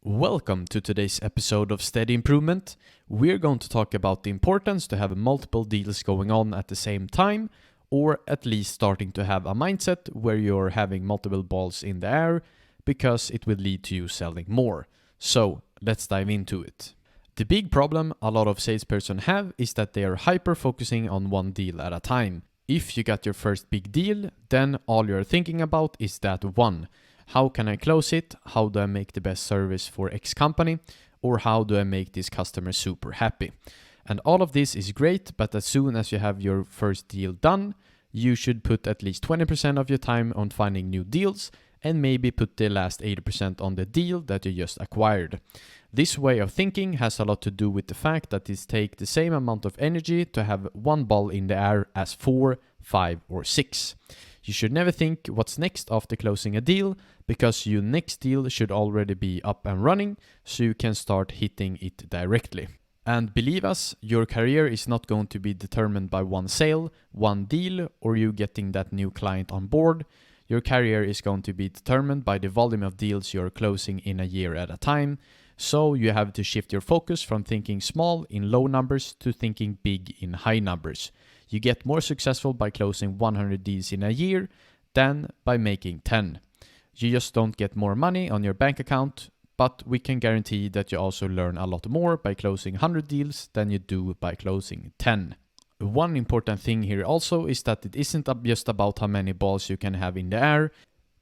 Welcome to today's episode of Steady Improvement. We're going to talk about the importance to have multiple deals going on at the same time, or at least starting to have a mindset where you're having multiple balls in the air, because it will lead to you selling more. So let's dive into it. The big problem a lot of salespersons have is that they are hyper-focusing on one deal at a time. If you got your first big deal, then all you're thinking about is that one. How can I close it? How do I make the best service for X company? Or how do I make this customer super happy? And all of this is great, but as soon as you have your first deal done, you should put at least 20% of your time on finding new deals and maybe put the last 80% on the deal that you just acquired. This way of thinking has a lot to do with the fact that it takes the same amount of energy to have one ball in the air as 4, 5, or 6. You should never think what's next after closing a deal, because your next deal should already be up and running, so you can start hitting it directly. And believe us, your career is not going to be determined by one sale, one deal, or you getting that new client on board. Your career is going to be determined by the volume of deals you're closing in a year at a time. So you have to shift your focus from thinking small in low numbers to thinking big in high numbers. You get more successful by closing 100 deals in a year than by making 10. You just don't get more money on your bank account, but we can guarantee that you also learn a lot more by closing 100 deals than you do by closing 10. One important thing here also is that it isn't just about how many balls you can have in the air.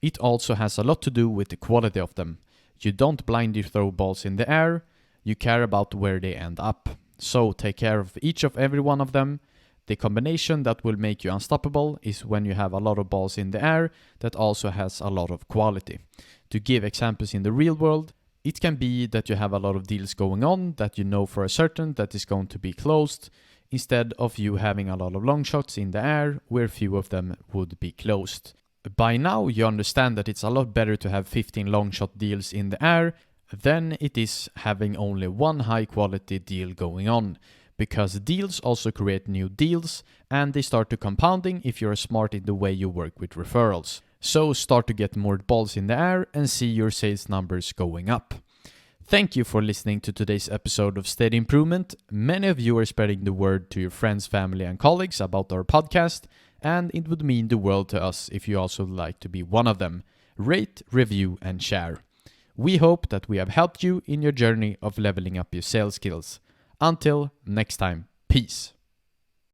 It also has a lot to do with the quality of them. You don't blindly throw balls in the air, you care about where they end up. So take care of each of every one of them. The combination that will make you unstoppable is when you have a lot of balls in the air that also has a lot of quality. To give examples in the real world, it can be that you have a lot of deals going on that you know for a certain that is going to be closed, instead of you having a lot of long shots in the air where few of them would be closed. By now you understand that it's a lot better to have 15 long shot deals in the air than it is having only one high quality deal going on. Because deals also create new deals, and they start to compounding if you're smart in the way you work with referrals. So start to get more balls in the air and see your sales numbers going up. Thank you for listening to today's episode of Steady Improvement. Many of you are spreading the word to your friends, family, and colleagues about our podcast, and it would mean the world to us if you also would like to be one of them. Rate, review, and share. We hope that we have helped you in your journey of leveling up your sales skills. Until next time, peace.